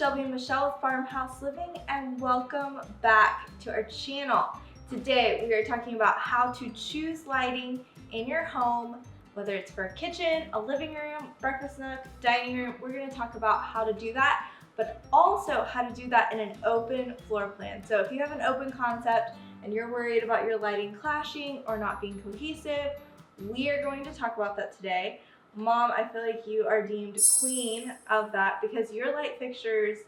Shelby and Michelle with Farmhouse Living, and welcome back to our channel. Today we are talking about how to choose lighting in your home, whether it's for a kitchen, a living room, breakfast nook, dining room. We're going to talk about how to do that, but also how to do that in an open floor plan. So if you have an open concept and you're worried about your lighting clashing or not being cohesive, we are going to talk about that today. Mom, I feel like you are deemed queen of that because your light fixtures,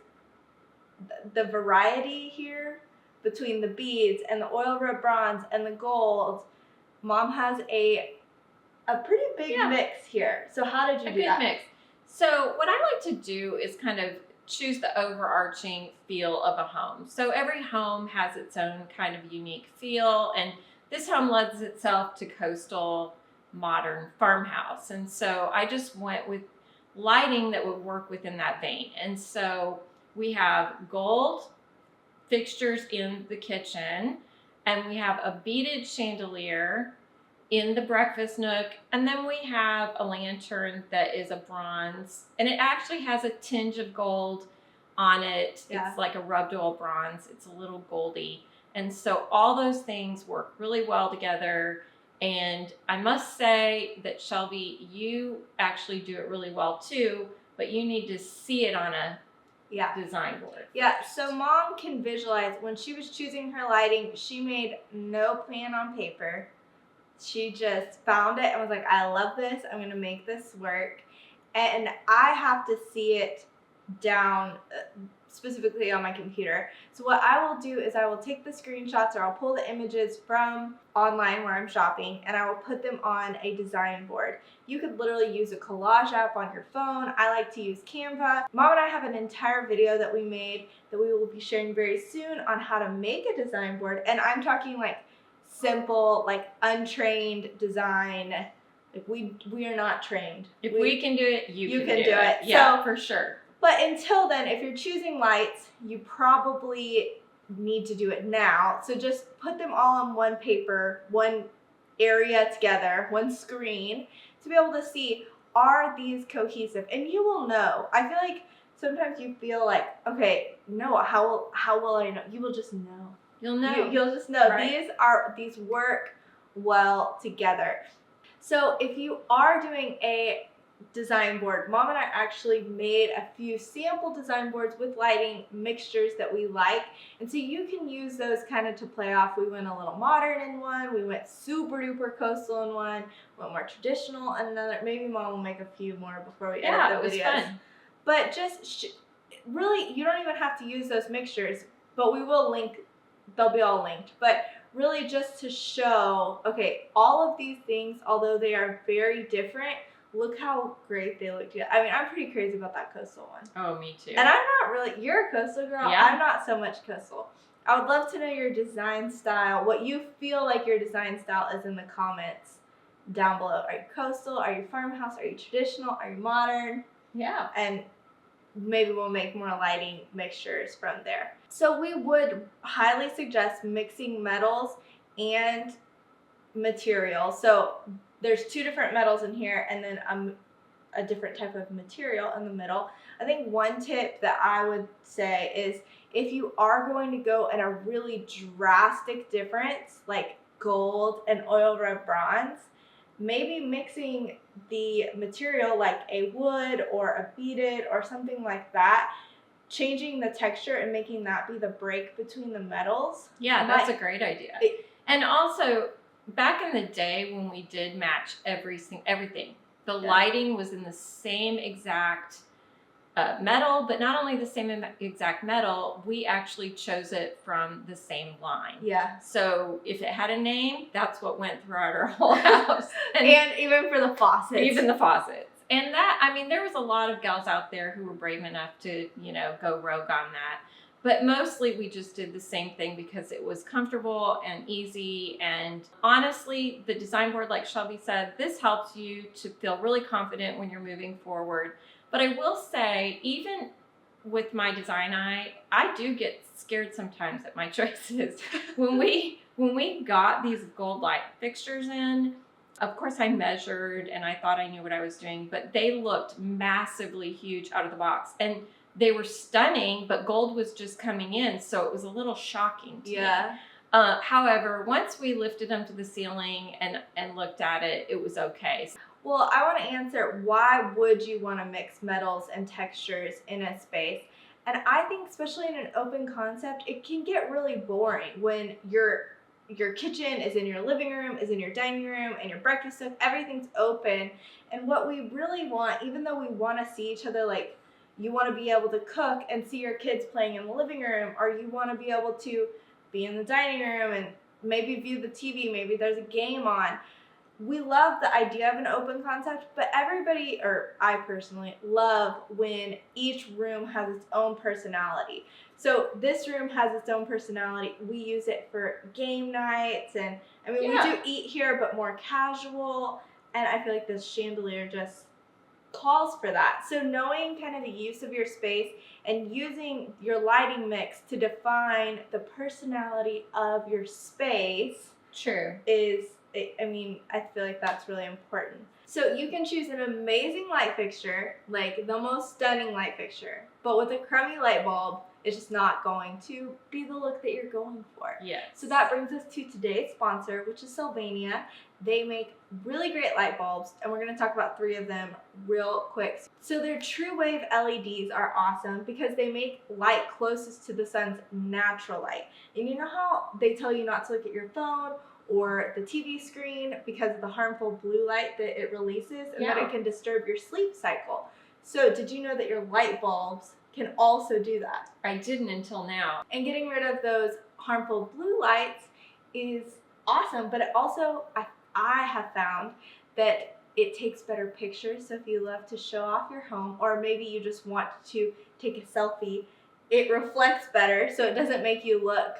the variety here between the beads and the oil rub bronze and the gold, Mom has a pretty big mix here. So how did you do that? A good mix. So what I like to do is kind of choose the overarching feel of a home. So every home has its own kind of unique feel, and this home lends itself to coastal modern farmhouse. And so I just went with lighting that would work within that vein. And so we have gold fixtures in the kitchen, and we have a beaded chandelier in the breakfast nook, and then we have a lantern that is a bronze, and it actually has a tinge of gold on it. Yeah. It's like a rubbed oil bronze. It's a little goldy. And so all those things work really well together. And I must say that, Shelby, you actually do it really well too, but you need to see it on a design board. Yeah, so Mom can visualize. When she was choosing her lighting, she made no plan on paper. She just found it and was like, I love this. I'm going to make this work. And I have to see it down specifically on my computer. So what I will do is I will take the screenshots, or I'll pull the images from online where I'm shopping, and I will put them on a design board. You could literally use a collage app on your phone. I like to use Canva. Mom and I have an entire video that we made that we will be sharing very soon on how to make a design board. And I'm talking like simple, like untrained design. Like we are not trained. If we can do it, you can do it. Yeah, so, for sure. But until then, if you're choosing lights, you probably need to do it now. So just put them all on one paper, one area together, one screen, to be able to see, are these cohesive? And you will know. I feel like sometimes you feel like, okay, no, how will I know? You will just know. You'll know. You'll just know. Right. These work well together. So if you are doing a design board, Mom and I actually made a few sample design boards with lighting mixtures that we like, and so you can use those kind of to play off. We went a little modern in one, we went super duper coastal in one, went more traditional in another. Maybe Mom will make a few more before we edit the videos. Fun. But just really, you don't even have to use those mixtures, but we will link. They'll be all linked. But really, just to show, okay, all of these things, although they are very different, look how great they look together. I mean, I'm pretty crazy about that coastal one. Oh, me too. And I'm not really, you're a coastal girl. Yeah. I'm not so much coastal. I would love to know your design style, what you feel like your design style is, in the comments down below. Are you coastal? Are you farmhouse? Are you traditional? Are you modern? Yeah. And maybe we'll make more lighting mixtures from there. So we would highly suggest mixing metals and material. So there's two different metals in here, and then a different type of material in the middle. I think one tip that I would say is, if you are going to go in a really drastic difference, like gold and oil rub bronze, maybe mixing the material like a wood or a beaded or something like that, changing the texture and making that be the break between the metals. Yeah, that's a great idea. And also, back in the day when we did match everything, the lighting was in the same exact metal, but not only the same exact metal, we actually chose it from the same line. Yeah. So if it had a name, that's what went throughout our whole house. And even for the faucets. Even the faucets. And that, I mean, there was a lot of gals out there who were brave enough to, go rogue on that. But mostly we just did the same thing because it was comfortable and easy. And honestly, the design board, like Shelby said, this helps you to feel really confident when you're moving forward. But I will say, even with my design eye, I do get scared sometimes at my choices. When we got these gold light fixtures in, of course I measured and I thought I knew what I was doing, but they looked massively huge out of the box. And they were stunning, but gold was just coming in, so it was a little shocking to me. However, once we lifted them to the ceiling and looked at it, it was okay. Well, I want to answer, why would you want to mix metals and textures in a space? And I think especially in an open concept, it can get really boring when your kitchen is in your living room, is in your dining room, and your breakfast stuff, everything's open. And what we really want, even though we want to see each other, like you want to be able to cook and see your kids playing in the living room, or you want to be able to be in the dining room and maybe view the TV, maybe there's a game on. We love the idea of an open concept, but everybody, or I personally, love when each room has its own personality. So this room has its own personality. We use it for game nights, and I mean, we do eat here, but more casual, and I feel like this chandelier just calls for that. So knowing kind of the use of your space and using your lighting mix to define the personality of your space is, I mean, I feel like that's really important. So you can choose an amazing light fixture, like the most stunning light fixture, but with a crummy light bulb, it's just not going to be the look that you're going for. Yes. So that brings us to today's sponsor, which is Sylvania. They make really great light bulbs, and we're going to talk about 3 of them real quick. So their true wave LEDs are awesome because they make light closest to the sun's natural light. And you know how they tell you not to look at your phone or the TV screen because of the harmful blue light that it releases, and that it can disturb your sleep cycle. So did you know that your light bulbs can also do that? I didn't until now. And getting rid of those harmful blue lights is awesome, but it also, I have found that it takes better pictures. So if you love to show off your home, or maybe you just want to take a selfie, it reflects better, so it doesn't make you look,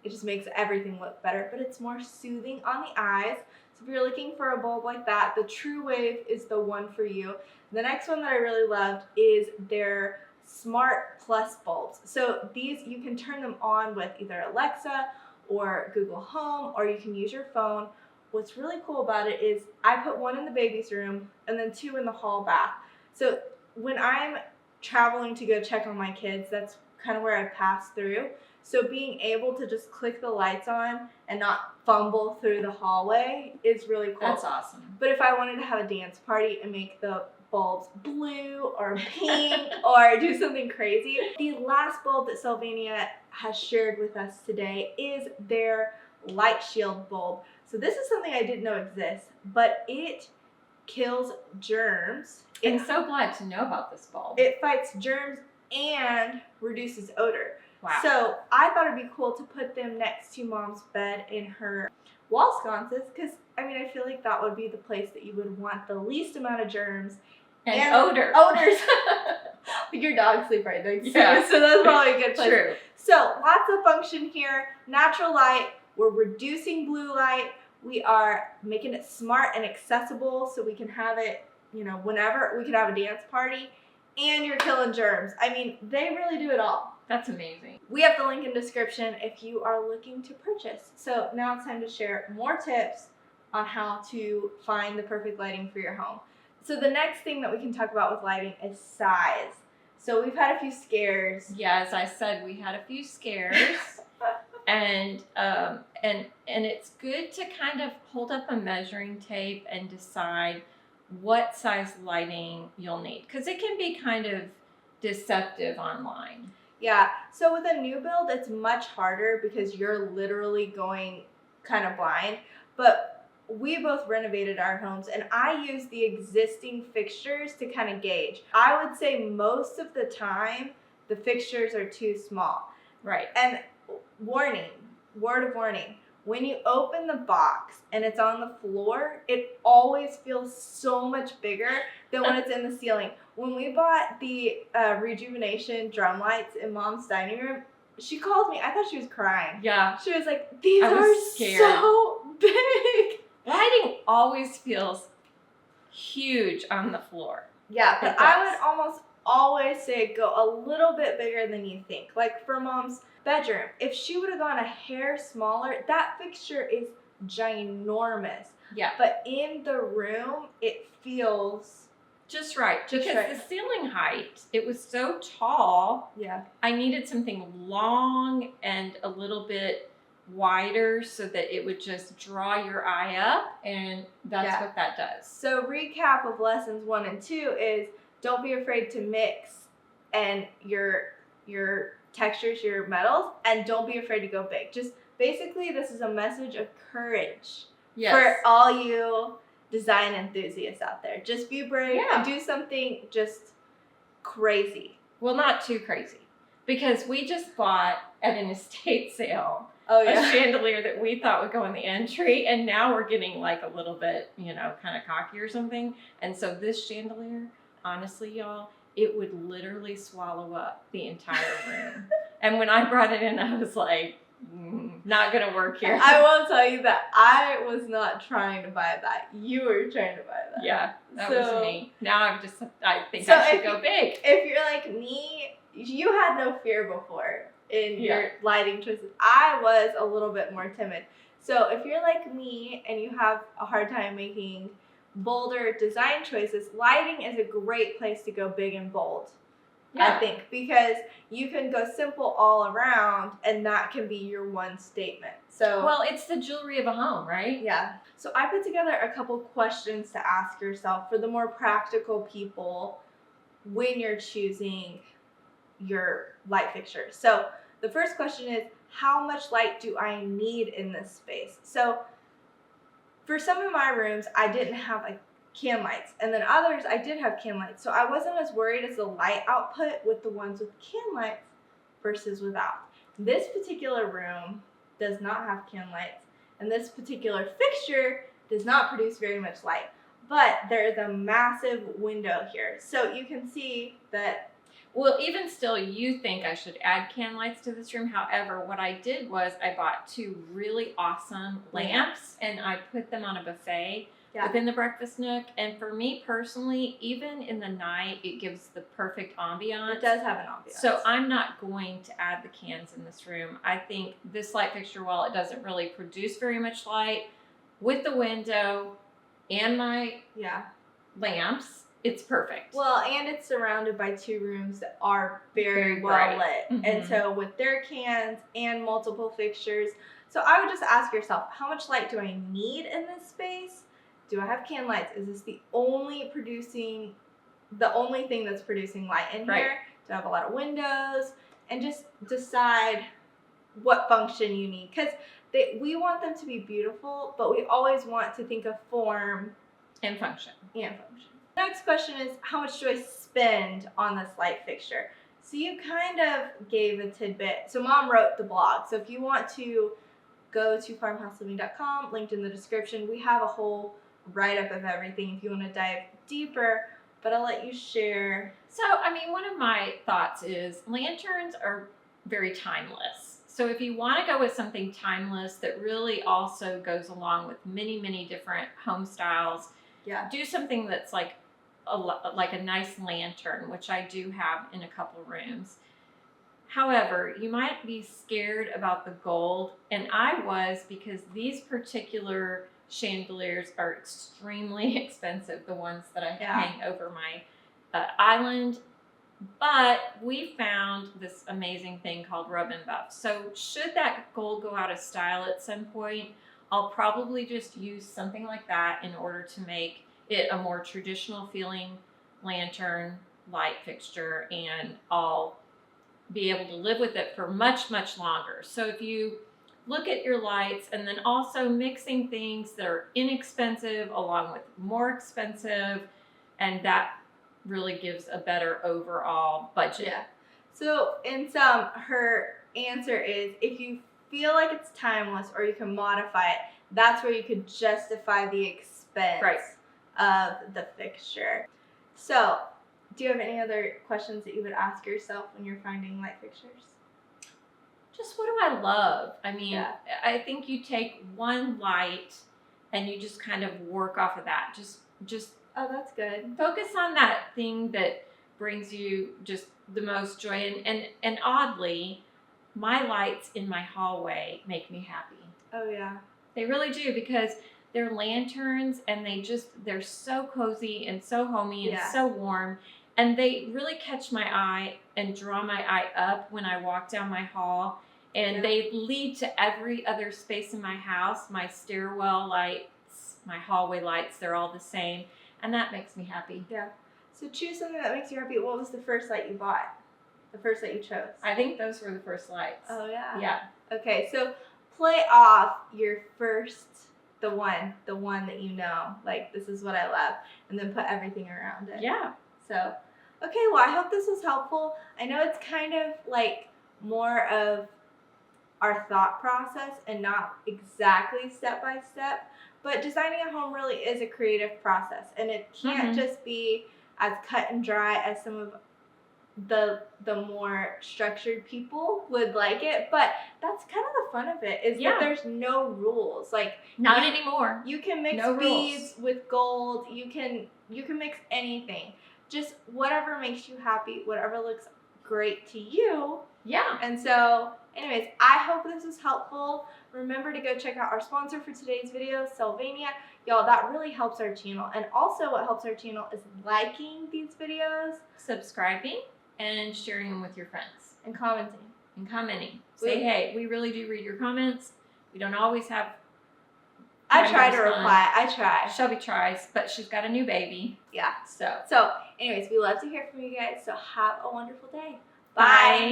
it just makes everything look better, but it's more soothing on the eyes. So if you're looking for a bulb like that, the True Wave is the one for you. The next one that I really loved is their Smart Plus bulbs. So these, you can turn them on with either Alexa or Google Home, or you can use your phone. What's really cool about it is I put 1 in the baby's room and then 2 in the hall bath. So when I'm traveling to go check on my kids, that's kind of where I pass through. So being able to just click the lights on and not fumble through the hallway is really cool. That's awesome. But if I wanted to have a dance party and make the bulbs blue or pink or do something crazy, the last bulb that Sylvania has shared with us today is their Light Shield bulb. So this is something I didn't know exists, but it kills germs. I'm so glad to know about this bulb. It fights germs and reduces odor. Wow. So I thought it'd be cool to put them next to Mom's bed in her wall sconces, because I mean, I feel like that would be the place that you would want the least amount of germs and odors. Like your dog sleep right next to Yeah. you, so that's probably a good place. True. So lots of function here. Natural light. We're reducing blue light. We are making it smart and accessible, so we can have it, you know, whenever. We can have a dance party, and you're killing germs. I mean, they really do it all. That's amazing. We have the link in description if you are looking to purchase. So now it's time to share more tips on how to find the perfect lighting for your home. So the next thing that we can talk about with lighting is size. So we've had a few scares. Yeah, as I said, we had a few scares. And it's good to kind of hold up a measuring tape and decide what size lighting you'll need, because it can be kind of deceptive online. Yeah, so with a new build, it's much harder because you're literally going kind of blind. But we both renovated our homes, and I use the existing fixtures to kind of gauge. I would say most of the time, the fixtures are too small. Right. And warning, word of warning, when you open the box and it's on the floor, it always feels so much bigger than when it's in the ceiling. When we bought the rejuvenation drum lights in Mom's dining room, she called me. I thought she was crying. Yeah. She was like, these I are was scared. so big. Lighting always feels huge on the floor. Yeah, but It I does. would almost always say go a little bit bigger than you think. Like for Mom's bedroom, if she would have gone a hair smaller, that fixture is ginormous. Yeah. But in the room, it feels Just right. Just Because right. the ceiling height, it was so tall. Yeah. I needed something long and a little bit wider so that it would just draw your eye up, and that's what that does. So recap of lessons 1 and 2 is don't be afraid to mix and your textures, your metals, and don't be afraid to go big. Just basically this is a message of courage for all you design enthusiasts out there. Just be brave and do something just crazy. Well, not too crazy, because we just bought at an estate sale a chandelier that we thought would go in the entry, and now we're getting like a little bit, kind of cocky or something. And so this chandelier, honestly, y'all, it would literally swallow up the entire room. And when I brought it in, I was like, not gonna work here. I will tell you that I was not trying to buy that. You were trying to buy that. Yeah, that was me. Now I think I should go big. If you're like me, you had no fear before in your lighting choices. I was a little bit more timid. So if you're like me and you have a hard time making bolder design choices, lighting is a great place to go big and bold. I think, because you can go simple all around and that can be your one statement. So well, it's the jewelry of a home, right? Yeah. So I put together a couple questions to ask yourself for the more practical people when you're choosing your light fixture. So the first question is, how much light do I need in this space? So for some of my rooms, I didn't have like can lights, and then others I did have can lights. So I wasn't as worried as the light output with the ones with can lights versus without. This particular room does not have can lights, and this particular fixture does not produce very much light, but there is a massive window here. So you can see that. Well, even still, you think I should add can lights to this room. However, what I did was I bought 2 really awesome lamps, and I put them on a buffet within the breakfast nook. And for me personally, even in the night, it gives the perfect ambiance. It does have an ambiance. So I'm not going to add the cans in this room. I think this light fixture, while it doesn't really produce very much light, with the window and my lamps, it's perfect. Well, and it's surrounded by 2 rooms that are very well lit. Mm-hmm. And so with their cans and multiple fixtures, so I would just ask yourself, how much light do I need in this space? Do I have can lights? Is this the only thing that's producing light in here? Do I have a lot of windows? And just decide what function you need. Because we want them to be beautiful, but we always want to think of form and function. Next question is, how much do I spend on this light fixture? So you kind of gave a tidbit. So Mom wrote the blog. So if you want to go to farmhouseliving.com, linked in the description, we have a whole write-up of everything if you want to dive deeper, but I'll let you share. So, one of my thoughts is lanterns are very timeless. So if you want to go with something timeless that really also goes along with many, many different home styles, do something that's like a nice lantern, which I do have in a couple rooms. However, you might be scared about the gold, and I was, because these particular chandeliers are extremely expensive, the ones that I hang over my island. But we found this amazing thing called rub and buff. So should that gold go out of style at some point, I'll probably just use something like that in order to make it a more traditional feeling lantern light fixture, and I'll be able to live with it for much, much longer. So if you look at your lights and then also mixing things that are inexpensive along with more expensive, and that really gives a better overall budget. So in sum, her answer is, if you feel like it's timeless or you can modify it, that's where you could justify the expense of the fixture. So do you have any other questions that you would ask yourself when you're finding light fixtures? Just what do I love? I think you take one light and you just kind of work off of that. Just oh, that's good. Focus on that thing that brings you just the most joy. And oddly, my lights in my hallway make me happy. Oh yeah. They really do, because They're lanterns, and they're so cozy and so homey and Yeah. so warm. And they really catch my eye and draw my eye up when I walk down my hall. And Yeah. they lead to every other space in my house. My stairwell lights, my hallway lights, they're all the same. And that makes me happy. Yeah. So choose something that makes you happy. What was the first light you bought? The first light you chose? I think those were the first lights. Oh, yeah. Yeah. Okay, so play off your first, the one that you know, like, this is what I love, and then put everything around it. Yeah. So, okay, well, I hope this was helpful. I know it's kind of like more of our thought process and not exactly step by step, but designing a home really is a creative process, and it can't just be as cut and dry as some of the more structured people would like it, but that's kind of the fun of it, is that there's no rules. Like, not anymore. You can mix beads with gold. You can mix anything. Just whatever makes you happy, whatever looks great to you. Yeah. And so, anyways, I hope this was helpful. Remember to go check out our sponsor for today's video, Sylvania. Y'all, that really helps our channel. And also what helps our channel is liking these videos, subscribing, and sharing them with your friends. and commenting. And commenting. Say, hey, we really do read your comments. We don't always have I try to reply. I try. Shelby tries, but she's got a new baby. Yeah. So anyways, we love to hear from you guys. So have a wonderful day. bye.